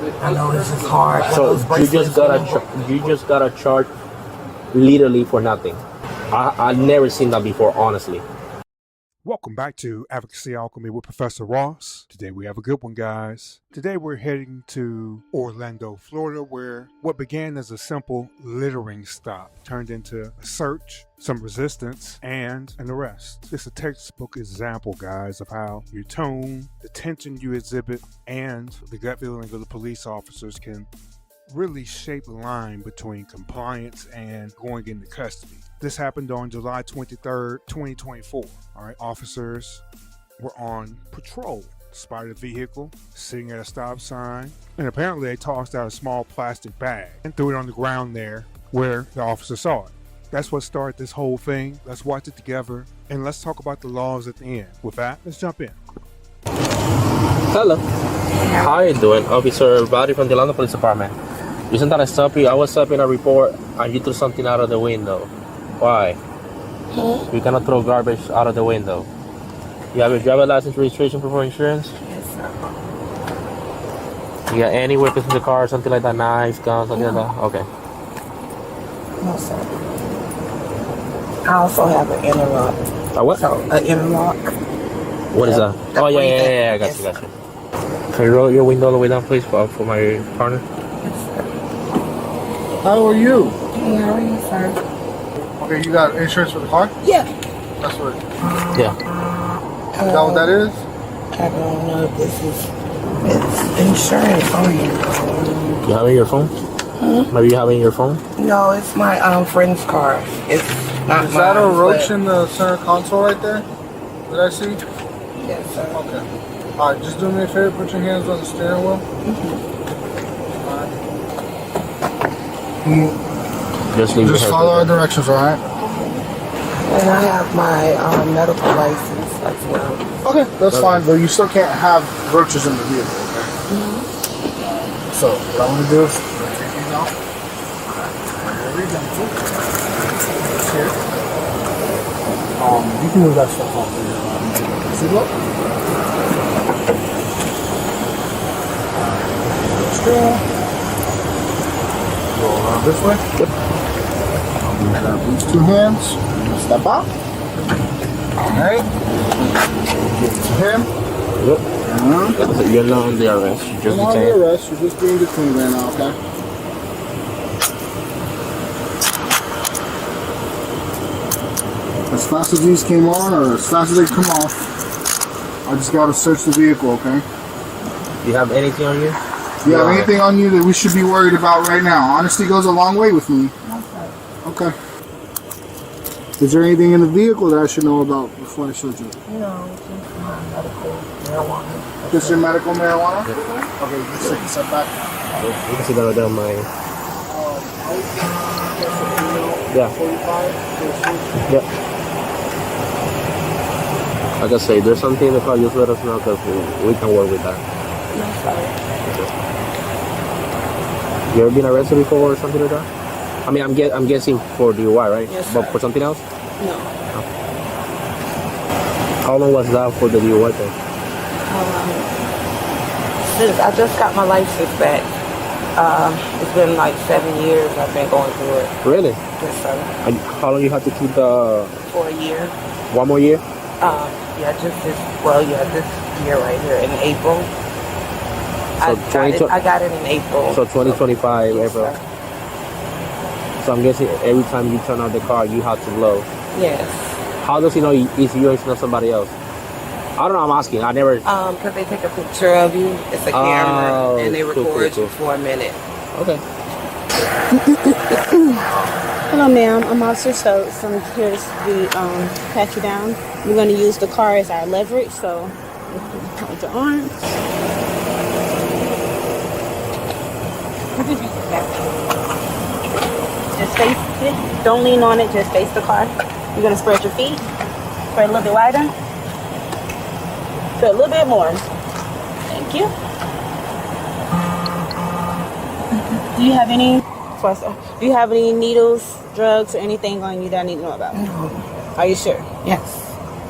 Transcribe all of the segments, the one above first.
I know it's just hard. So you just got a charge literally for nothing. I've never seen that before, honestly. Welcome back to Advocacy Alchemy with Professor Ross. Today we have a good one, guys. Today we're heading to Orlando, Florida, where what began as a simple littering stop turned into a search, some resistance, and an arrest. It's a textbook example, guys, of how your tone, the tension you exhibit, and the gut feeling of the police officers can really shape the line between compliance and going into custody. This happened on July 23rd, 2024. All right, officers were on patrol, spotted a vehicle sitting at a stop sign, and apparently they tossed out a small plastic bag and threw it on the ground there where the officer saw it. That's what started this whole thing. Let's watch it together, and let's talk about the laws at the end. With that, let's jump in. Hello. How are you doing? Officer Buddy from the Orlando Police Department. Isn't that I stopped you? I was stopping a report and you threw something out of the window. Why? You cannot throw garbage out of the window. You have your driver's license, registration, proof of insurance? Yes, sir. You got any weapons in the car, something like that, knives, guns, something like that? Okay. No, sir. I also have an interlock. A what? So, an interlock. What is that? Oh, yeah, I got you. Can you roll your window all the way down, please, for my partner? Yes, sir. How are you? Hey, how are you, sir? Okay, you got insurance for the car? Yeah. That's what. Yeah. Is that what that is? I don't know if this is it's insurance on here. You have it in your phone? Maybe you have it in your phone? No, it's my friend's car. It's not Is that a mine, roach but- in the center console right there? Did I see? Yes, sir. Okay. Alright, just do me a favor, put your hands on the steering wheel. Just leave Just your follow our hands directions, alright? And I have my medical license as well. Okay, that's fine, but you still can't have roaches in the vehicle, okay? So, what I'm gonna do is take these out. Here. You can move that stuff off there. See, look. Roll around this way. Yep. Grab these two hands. Step out. Alright. Give it to him. Yep. You're not on the arrest. You're just You're not under detained. arrest. You're just being detained right now, okay? As fast as these came on, or as fast as they come off, I just gotta search the vehicle, okay? You have anything on you? Do you have anything on you that we should be worried about right now? Honesty goes a long way with me. Okay. Is there anything in the vehicle that I should know about before I search it? No, it's just my medical marijuana. Just your medical marijuana? Yep. Okay, just take a step back. You can see that right there on my... Yeah. 45. Yeah. Like I say, there's something in the car, just let us know because we can work with that. No, sorry. You ever been arrested before or something like that? I mean, I'm guessing for DUI, right? Yes, But sir. for something else? No. How long was that for the DUI thing? Since I just got my license back, it's been like 7 years I've been going through it. Really? Yes, sir. And how long you have to keep the... For a year. One more year? This year right here in April. So I got it in April. So 2025, Yes, April. sir. So I'm guessing every time you turn on the car, you have to blow. Yes. How does he know it's you or it's not somebody else? I don't know, I'm asking. I never... Because they take a picture of you. It's a camera, and they record you for a minute. Okay. Hello, ma'am. I'm Officer Stokes. I'm here to pat you down. We're going to use the car as our leverage, so hold your arms. Just face it. Don't lean on it. Just face the car. You're going to spread your feet. Spread a little bit wider. Spread a little bit more. Thank you. Do you have any needles, drugs, or anything on you that I need to know about? No. Are you sure? Yes.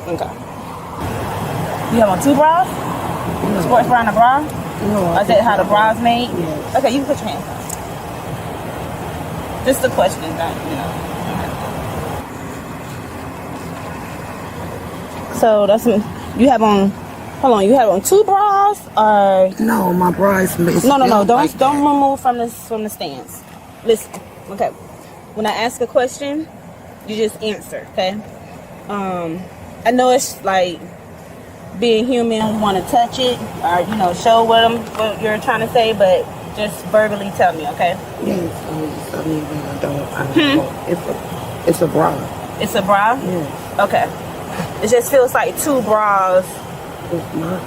Okay. You have on two bras? Sports bra and a bra? No. Is that how the bra's made? Yes. Okay, you can put your hands on. Just a question, that So that's you have on. Hold on, you have on 2 bras or? No, my bra is missing. No. Don't remove from the stance. Listen, okay. When I ask a question, you just answer, okay? I know it's like being human, want to touch it or show what you're trying to say, but just verbally tell me, okay? Yes, I don't. It's a bra. It's a bra? Yes. Okay. It just feels like 2 bras. It's not.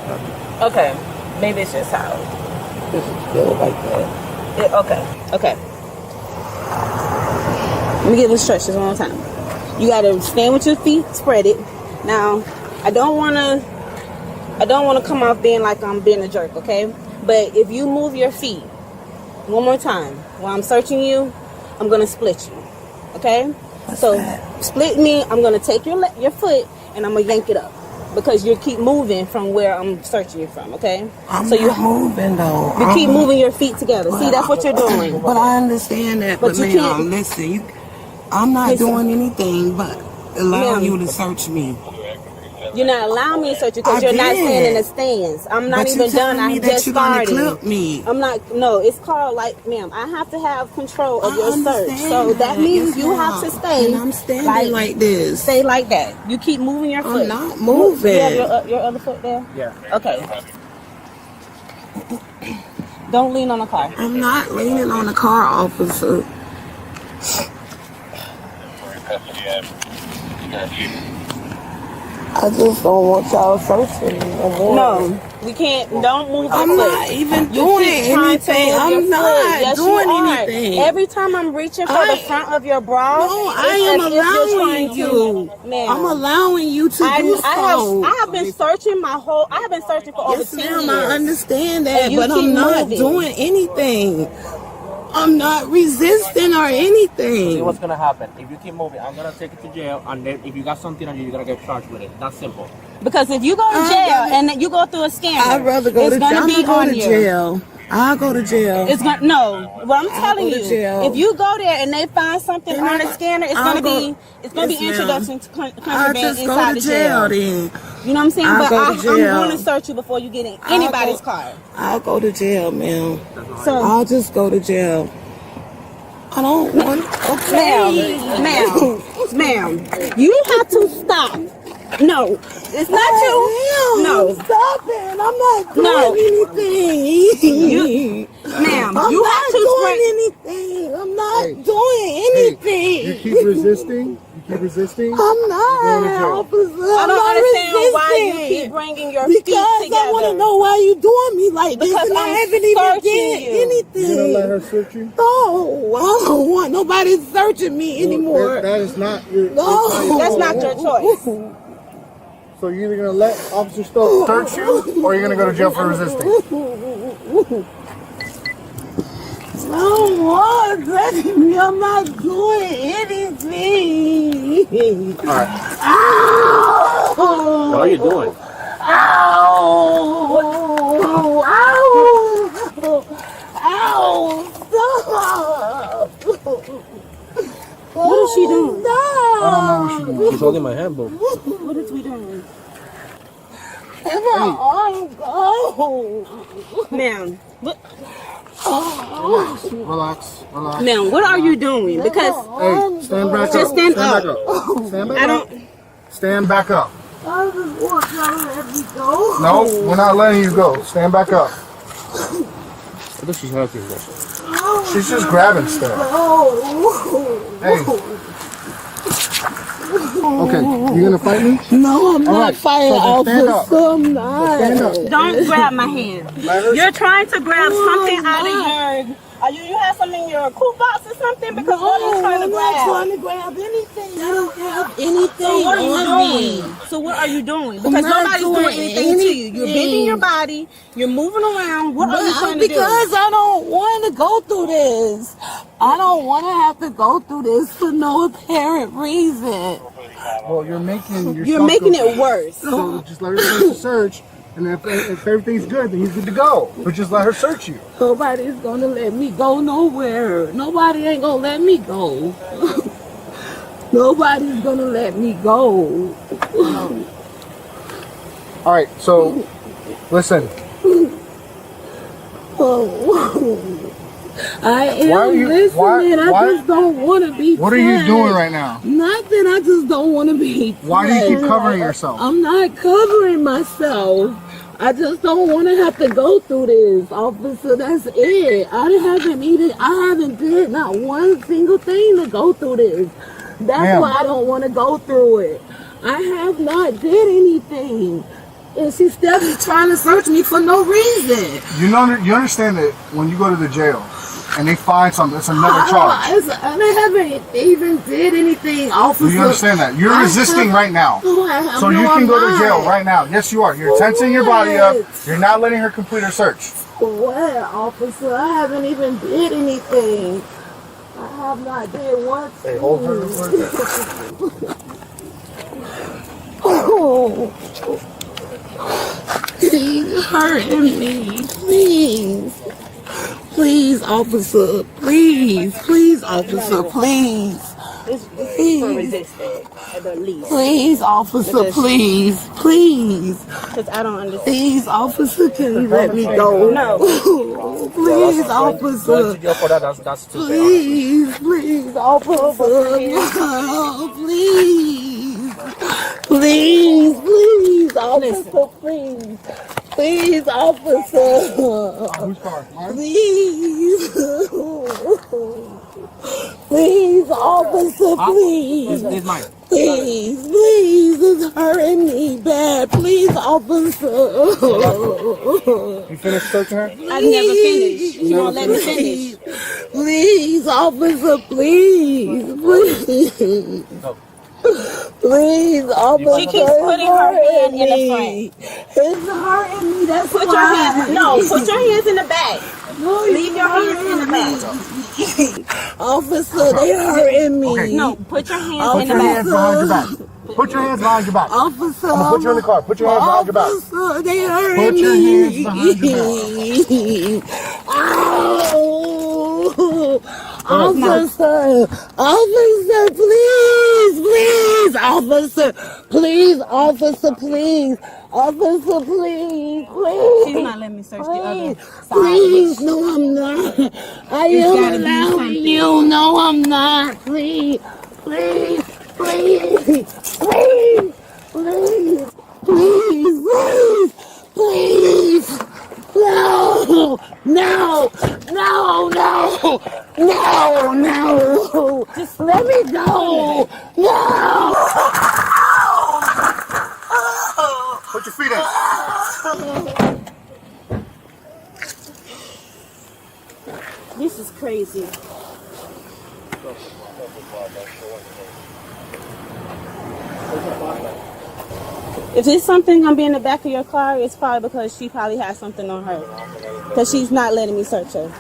Okay. Maybe it's just how. It feels like that. Okay. Let me get this stretch just one more time. You gotta stand with your feet spreaded. Now, I don't wanna come off being like I'm being a jerk, okay? But if you move your feet one more time while I'm searching you, I'm gonna split you. Okay? Split me, I'm gonna take your foot and I'm gonna yank it up. Because you keep moving from where I'm searching you from, okay? I'm not moving though. You keep moving your feet together. See, that's what you're doing. But I understand that. But you can't. Listen, I'm not doing anything but allowing you to search me. You're not allowing me to search you because you're not standing in the stands. I'm not even done. I just started. Clip me. I'm not. No, it's called ma'am. I have to have control of your search. So that means you have to stay. And I'm standing like this. Stay like that. You keep moving your foot. I'm not moving. You have your other foot there? Yeah. Okay. Don't lean on the car. I'm not leaning on the car, officer. I just don't want y'all searching me no more. No, we can't. Don't move. I'm not even doing anything. I'm not doing anything. Every time I'm reaching for the front of your bra, no, I am allowing you. I'm allowing you to do so. I have been searching I have been searching for over 10 years. I understand that, but I'm not doing anything. I'm not resisting or anything. See what's gonna happen if you keep moving. I'm gonna take it to jail, and then if you got something on you, you're gonna get charged with it. That's simple. Because if you go to jail and then you go through a scanner, I'd rather go to jail. It's gonna be on you. Jail. I'll go to jail. It's gonna What I'm telling you, if you go there and they find something on the scanner, it's gonna be introduction to contraband inside the jail. Then. You know what I'm saying? I'm going to search you before you get in anybody's car. I'll go to jail, ma'am. So I'll just go to jail. I don't want. Okay, ma'am, you have to stop. No, it's not you. No, stop it! I'm not doing anything. Ma'am, I'm you not have to doing anything. I'm not doing anything. You keep resisting. I'm not, officer. I don't understand why you keep bringing your feet together. Because I want to know why you doing me like this, because and I haven't even did anything. You gonna let her search you? No, I don't want nobody searching me anymore. That is not your. No, that's not your choice. So you're either gonna let Officer Stokes search you, or you're gonna go to jail for resisting. No more touching me. I'm not doing anything. All right. Ow! What are you doing? Ow! Ow! Ow! Stop! What is she doing? Stop! I don't know what she's doing. She's holding my hand, bro. What is we doing? Let my arm go. Ma'am, what? Relax. Ma'am, what are you doing? Because Hey, stand back just up. stand up. Stand back I up. don't. Stand back up. I just want y'all to let me go. No, we're not letting you go. Stand back up. I think she's hurting me. She's just grabbing stuff. Hey. Okay, you gonna fight me? No, I'm not fighting, so stand up. officer. I'm not. Stand up. Don't grab my hand. You're trying to grab something out of your. You have something in your cool box or something? Because what are you trying to I'm grab? not trying to grab anything. I don't have anything So what are you on doing? me. So what are you doing? Because not nobody's doing doing anything to you. You're bending anything. your body. You're moving around. What are you trying to do? Because I don't want to go through this. I don't want to have to go through this for no apparent reason. Well, you're making You're making it worse. So just let her finish the search. And if everything's good, then he's good to go. But just let her search you. Nobody's gonna let me go nowhere. Nobody ain't gonna let me go. Nobody's gonna let me go. All right, so listen. Oh. I am listening. I just don't want to be. What are you doing right now? Nothing. I just don't want to be. Why do you keep covering yourself? I'm not covering myself. I just don't want to have to go through this, officer. That's it. I haven't did not one single thing to go through this. That's why I don't want to go through it. I have not did anything. And she's still trying to search me for no reason. You understand that when you go to the jail and they find something, it's another charge. I haven't even did anything, officer. Do you understand that? You're resisting right now. So you can go to jail right now. Yes, you are. You're tensing your body up. You're not letting her complete her search. What, officer? I haven't even did anything. I have not did one thing. Hey, hold her. Oh. He's hurting me. Please. Please, officer. Please, officer. Please. Please, officer. Please. Because I don't understand. Please, officer, can you let me go? No. Please, officer. Please, officer. No, please. Please, officer, please. Please, officer. Whose car? Mine? Please. Please, officer, please. It's mine. Please, it's hurting me bad. Please, officer. You finished searching her? I never finished. You won't let me finish. Please, officer, please. Please, officer. She keeps putting her hand in the front. It's hurting me. That's Put your hands. No, put your hands in the back. Leave your hands in the back. Officer, they hurting me. Okay. No, put your hands Put in the your back. hands behind your back. Put your hands behind your back. Officer, I'm gonna put you in the car. Put your hands behind your back. Officer, they hurting Put your me. hands behind your back. Ow. Officer, please, officer, please, She's not letting me search the other side. Please, no, I'm not. I am allowing you. No, I'm not. Please. No. Just let me go. No. Put your feet up. This is crazy. If there's something gonna be in the back of your car, it's probably because she probably has something on her. Because she's not letting me search her.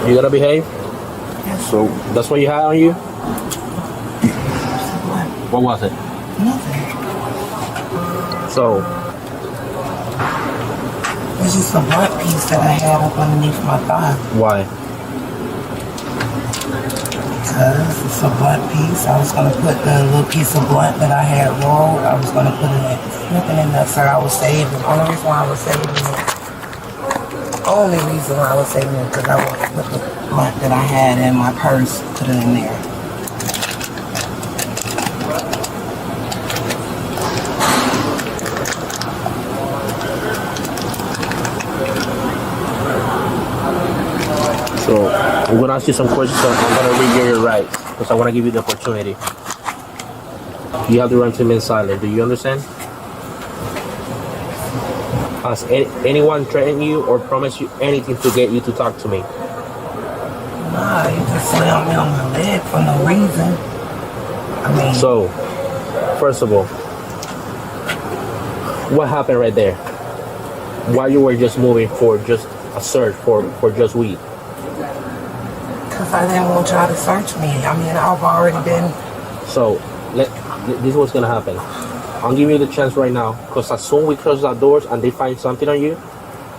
You gotta behave? So that's what you had on you? What was it? Nothing. So It's just a blunt piece that I had up underneath my thigh. why? Because it's a blunt piece. I was going to put the little piece of blunt that I had rolled, I was going to put it flipping in there so I was saving. The only reason why I was saving it, because I wanted to put the blunt that I had in my purse, put it in there. So I'm gonna ask you some questions. So I'm gonna read your rights because I want to give you the opportunity. You have the right to remain silent. Do you understand? Has anyone threatened you or promised you anything to get you to talk to me? Nah, you just slammed me on my leg for no reason. I mean, So, first of all, what happened right there? Why you were just moving for just a search for just weed? Because I didn't want y'all to search me. I mean, I've already been... So, this is what's going to happen. I'll give you the chance right now, because as soon as we close our doors and they find something on you,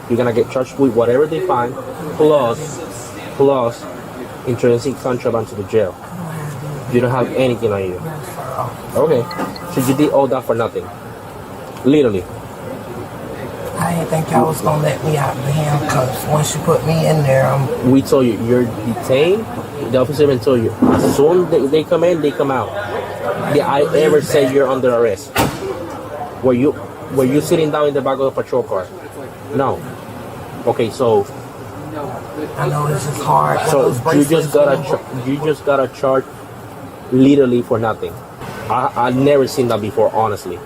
you're going to get charged with whatever they find, plus introducing contraband to the jail. You don't have anything on you. Okay. So you did all that for nothing. Literally. I didn't think y'all was going to let me out of the handcuffs. Once you put me in there, We told you, you're detained. The officer even told you, as soon as they come in, they come out. Did I ever say you're under arrest? Were you sitting down in the back of the patrol car? No. Okay, so... I know this is hard. So you just got a charge literally for nothing. I've never seen that before, honestly.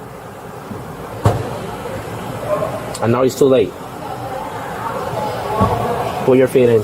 And now it's too late. Put your feet in.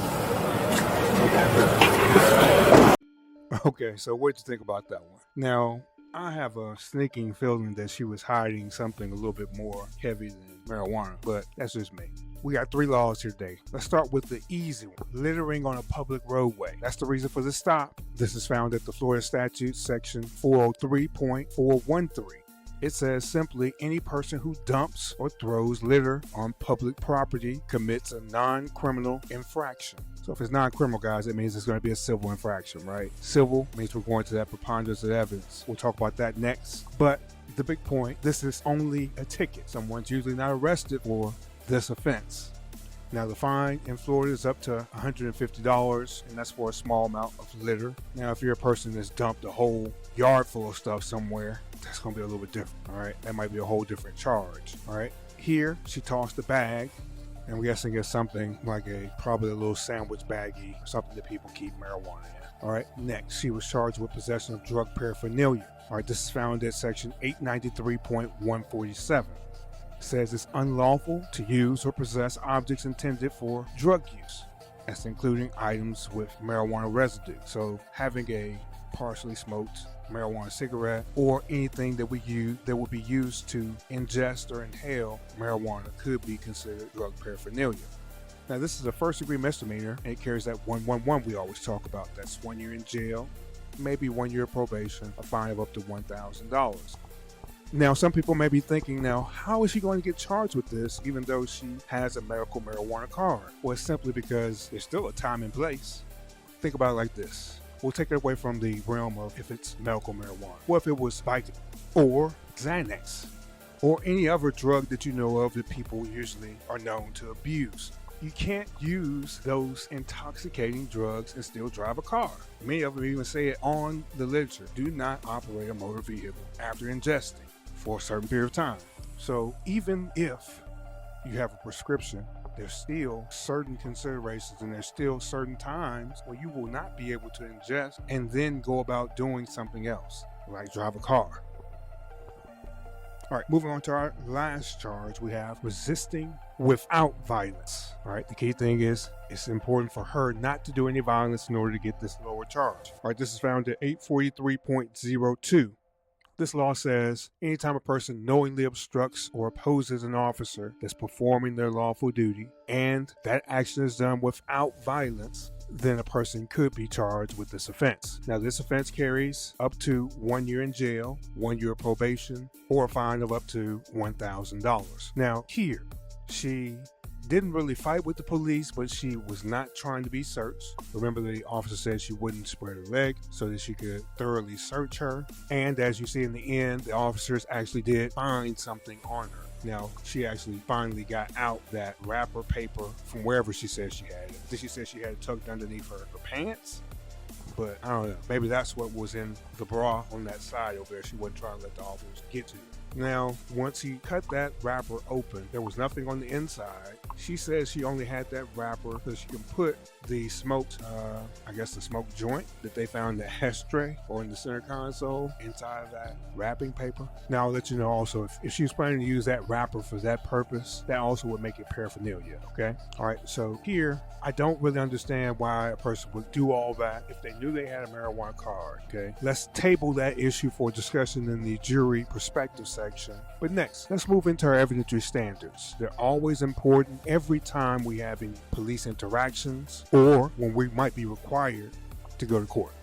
Okay, so what did you think about that one? Now, I have a sneaking feeling that she was hiding something a little bit more heavy than marijuana, but that's just me. We got 3 laws here today. Let's start with the easy one, littering on a public roadway. That's the reason for the stop. This is found at the Florida Statute, section 403.413. It says simply, any person who dumps or throws litter on public property commits a non-criminal infraction. So if it's non-criminal, guys, it means it's going to be a civil infraction, right? Civil means we're going to that preponderance of evidence. We'll talk about that next. But the big point, this is only a ticket. Someone's usually not arrested for this offense. Now the fine in Florida is up to $150, and that's for a small amount of litter. Now if you're a person that's dumped a whole yard full of stuff somewhere, that's going to be a little bit different, all right? That might be a whole different charge, all right? Here, she tossed a bag, and I'm guessing it's something like probably a little sandwich baggie, something that people keep marijuana in, all right? Next, she was charged with possession of drug paraphernalia. All right, this is found at section 893.147. Says it's unlawful to use or possess objects intended for drug use. That's including items with marijuana residue. So having a partially smoked marijuana cigarette or anything that would be used to ingest or inhale marijuana could be considered drug paraphernalia. Now this is a first degree misdemeanor, and it carries that 111 we always talk about. That's 1 year in jail, maybe 1 year probation, a fine of up to $1,000. Now, some people may be thinking, now, how is she going to get charged with this even though she has a medical marijuana card? Well, it's simply because there's still a time and place. Think about it like this. We'll take it away from the realm of if it's medical marijuana. What if it was Vicodin or Xanax or any other drug that you know of that people usually are known to abuse? You can't use those intoxicating drugs and still drive a car. Many of them even say it on the literature. Do not operate a motor vehicle after ingesting for a certain period of time. So even if you have a prescription, there's still certain considerations and there's still certain times where you will not be able to ingest and then go about doing something else, like drive a car. All right, moving on to our last charge, we have resisting without violence. All right, the key thing is it's important for her not to do any violence in order to get this lower charge. All right, this is found at 843.02. This law says anytime a person knowingly obstructs or opposes an officer that's performing their lawful duty, and that action is done without violence, then a person could be charged with this offense. Now, this offense carries up to 1 year in jail, 1 year of probation, or a fine of up to $1,000. Now, here, she didn't really fight with the police, but she was not trying to be searched. Remember, the officer said she wouldn't spread her leg so that she could thoroughly search her. And as you see in the end, the officers actually did find something on her. Now, she actually finally got out that wrapper paper from wherever she said she had it. I think she said she had it tucked underneath her pants, but I don't know. Maybe that's what was in the bra on that side over there. She wasn't trying to let the officers get to it. Now, once he cut that wrapper open, there was nothing on the inside. She says she only had that wrapper so she can put the smoked, the smoked joint that they found in the ashtray or in the center console inside of that wrapping paper. Now, I'll let you know also, if she was planning to use that wrapper for that purpose, that also would make it paraphernalia, okay? All right, so here, I don't really understand why a person would do all that if they knew they had a marijuana card, okay? Let's table that issue for discussion in the jury perspective section. But next, let's move into our evidentiary standards. They're always important every time we have any police interactions or when we might be required to go to court.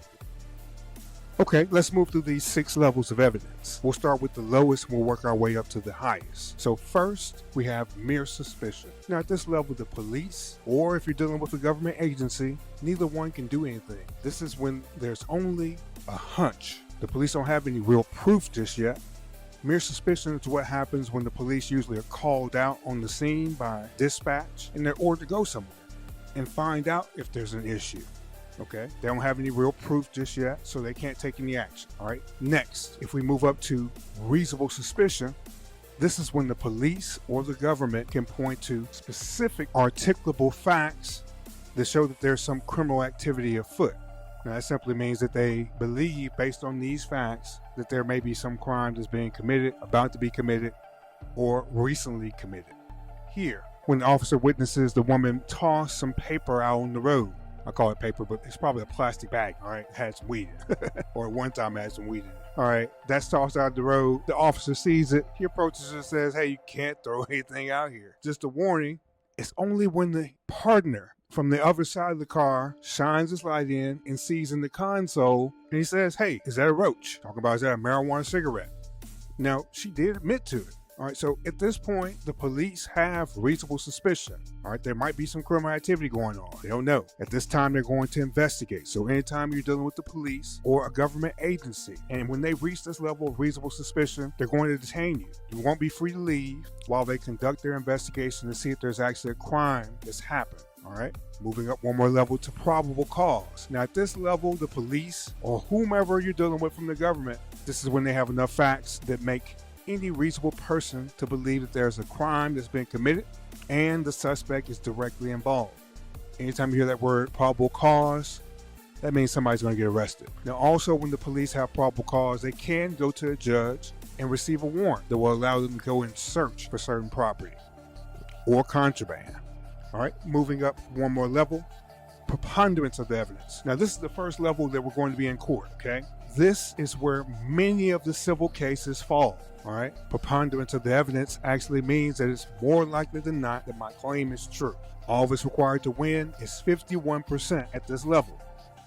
Okay, let's move through these 6 levels of evidence. We'll start with the lowest and we'll work our way up to the highest. So first, we have mere suspicion. Now at this level, the police, or if you're dealing with a government agency, neither one can do anything. This is when there's only a hunch. The police don't have any real proof just yet. Mere suspicion is what happens when the police usually are called out on the scene by dispatch and they're ordered to go somewhere and find out if there's an issue. Okay, they don't have any real proof just yet, so they can't take any action. All right, next, if we move up to reasonable suspicion, this is when the police or the government can point to specific articulable facts that show that there's some criminal activity afoot. Now, that simply means that they believe, based on these facts, that there may be some crime that's being committed, about to be committed, or recently committed. Here, when the officer witnesses the woman toss some paper out on the road, I call it paper, but it's probably a plastic bag, all right? It had some weed in it. Or at one time it had some weed in it. All right, that's tossed out the road. The officer sees it. He approaches and says, hey, you can't throw anything out here. Just a warning, it's only when the partner from the other side of the car shines his light in and sees in the console, and he says, hey, is that a roach? Talking about, is that a marijuana cigarette? Now, she did admit to it. All right, so at this point, the police have reasonable suspicion. All right, there might be some criminal activity going on. They don't know. At this time, they're going to investigate. So anytime you're dealing with the police or a government agency, and when they reach this level of reasonable suspicion, they're going to detain you. You won't be free to leave while they conduct their investigation to see if there's actually a crime that's happened. All right, moving up one more level to probable cause. Now, at this level, the police or whomever you're dealing with from the government, this is when they have enough facts that make any reasonable person to believe that there's a crime that's been committed and the suspect is directly involved. Anytime you hear that word probable cause, that means somebody's going to get arrested. Now, also, when the police have probable cause, they can go to a judge and receive a warrant that will allow them to go and search for certain property or contraband. All right, moving up one more level, preponderance of the evidence. Now, this is the first level that we're going to be in court, okay? This is where many of the civil cases fall, all right? Preponderance of the evidence actually means that it's more likely than not that my claim is true. All that's required to win is 51% at this level,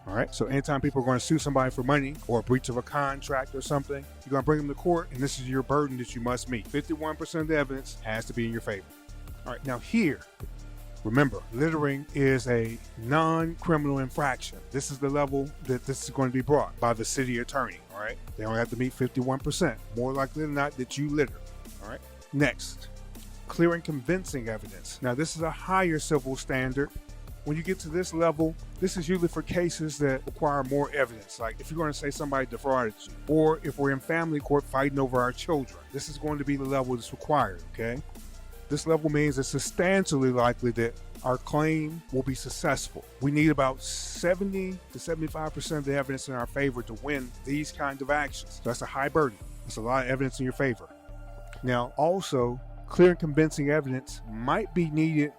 all right? So anytime people are going to sue somebody for money or a breach of a contract or something, you're going to bring them to court, and this is your burden that you must meet. 51% of the evidence has to be in your favor. All right, now here, remember, littering is a non-criminal infraction. This is the level that this is going to be brought by the city attorney, all right? They only have to meet 51%, more likely than not that you litter, all right? Next, clear and convincing evidence. Now, this is a higher civil standard. When you get to this level, this is usually for cases that require more evidence. Like if you're going to say somebody defrauded you, or if we're in family court fighting over our children, this is going to be the level that's required, okay? This level means it's substantially likely that our claim will be successful. We need about 70 to 75% of the evidence in our favor to win these kinds of actions. So that's a high burden. That's a lot of evidence in your favor. Now, also, clear and convincing evidence might be needed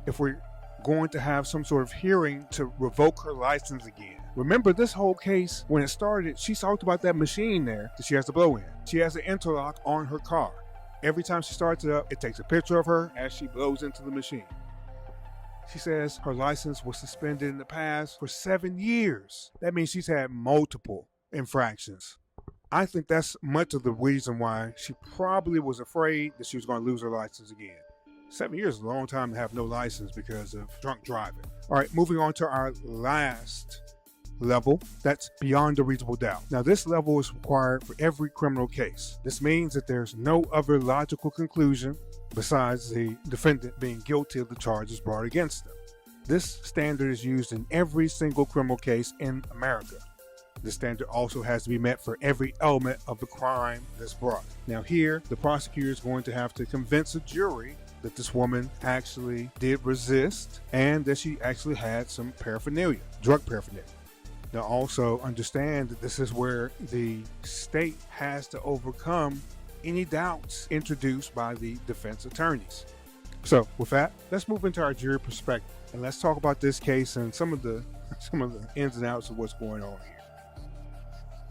if we're going to have some sort of hearing to revoke her license again. Remember this whole case, when it started, she talked about that machine there that she has to blow in. She has an interlock on her car. Every time she starts it up, it takes a picture of her as she blows into the machine. She says her license was suspended in the past for 7 years. That means she's had multiple infractions. I think that's much of the reason why she probably was afraid that she was going to lose her license again. 7 years is a long time to have no license because of drunk driving. All right, moving on to our last level, that's beyond a reasonable doubt. Now, this level is required for every criminal case. This means that there's no other logical conclusion besides the defendant being guilty of the charges brought against them. This standard is used in every single criminal case in America. This standard also has to be met for every element of the crime that's brought. Now here, the prosecutor is going to have to convince a jury that this woman actually did resist and that she actually had some paraphernalia, drug paraphernalia. Now also understand that this is where the state has to overcome any doubts introduced by the defense attorneys. So with that, let's move into our jury perspective and let's talk about this case and some of the ins and outs of what's going on here.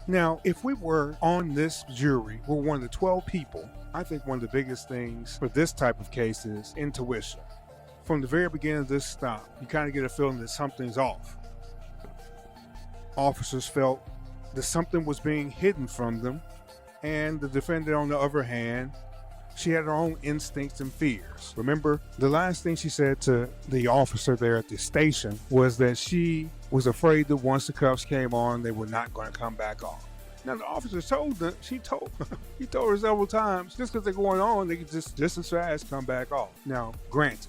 Now, if we were on this jury, we're one of the 12 people, I think one of the biggest things for this type of case is intuition. From the very beginning of this stop, you kind of get a feeling that something's off. officers felt that something was being hidden from them, and the defendant, on the other hand, she had her own instincts and fears. Remember, the last thing she said to the officer there at the station was that she was afraid that once the cuffs came on, they were not going to come back off. Now, the officer told them, he told her several times, just because they're going on, they can just as fast come back off. Now, granted,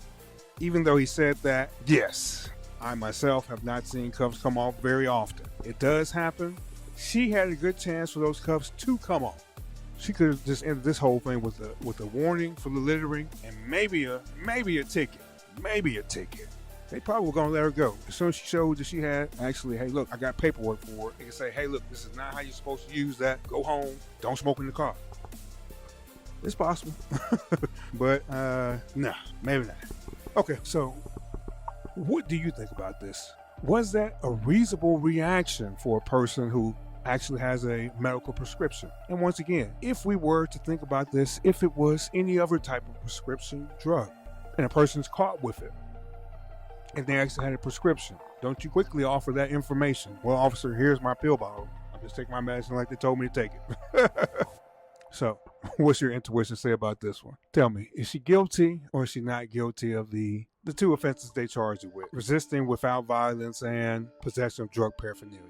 even though he said that, yes, I myself have not seen cuffs come off very often. It does happen. She had a good chance for those cuffs to come off. She could have just ended this whole thing with a warning for the littering and maybe a ticket. Maybe a ticket. They probably were going to let her go. As soon as she showed that she had, actually, hey, look, I got paperwork for it. They can say, hey, look, this is not how you're supposed to use that. Go home. Don't smoke in the car. It's possible. But, no, maybe not. Okay, so what do you think about this? Was that a reasonable reaction for a person who actually has a medical prescription? And once again, if we were to think about this, if it was any other type of prescription drug and a person's caught with it and they actually had a prescription, don't you quickly offer that information? Well, officer, here's my pill bottle. I'm just taking my medicine like they told me to take it. So what's your intuition say about this one? Tell me, is she guilty or is she not guilty of the two offenses they charged her with? Resisting without violence and possession of drug paraphernalia.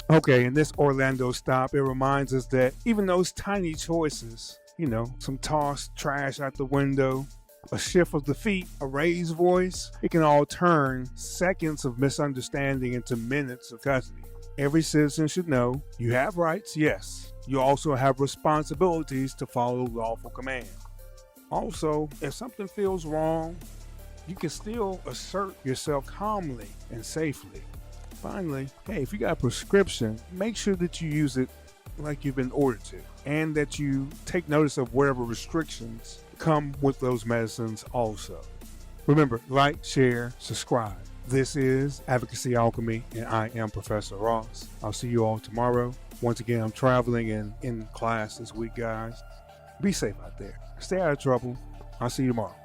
Okay, in this Orlando stop, it reminds us that even those tiny choices, some tossed trash out the window, a shift of the feet, a raised voice, it can all turn seconds of misunderstanding into minutes of custody. Every citizen should know you have rights, yes. You also have responsibilities to follow lawful command. Also, if something feels wrong, you can still assert yourself calmly and safely. Finally, hey, if you got a prescription, make sure that you use it like you've been ordered to, and that you take notice of whatever restrictions come with those medicines also. Remember, like, share, subscribe. This is Advocacy Alchemy, and I am Professor Ross. I'll see you all tomorrow. Once again, I'm traveling and in class this week, guys. Be safe out there. Stay out of trouble. I'll see you tomorrow.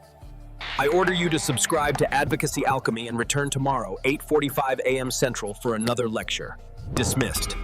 I order you to subscribe to Advocacy Alchemy and return tomorrow, 8:45 a.m. Central, for another lecture. Dismissed.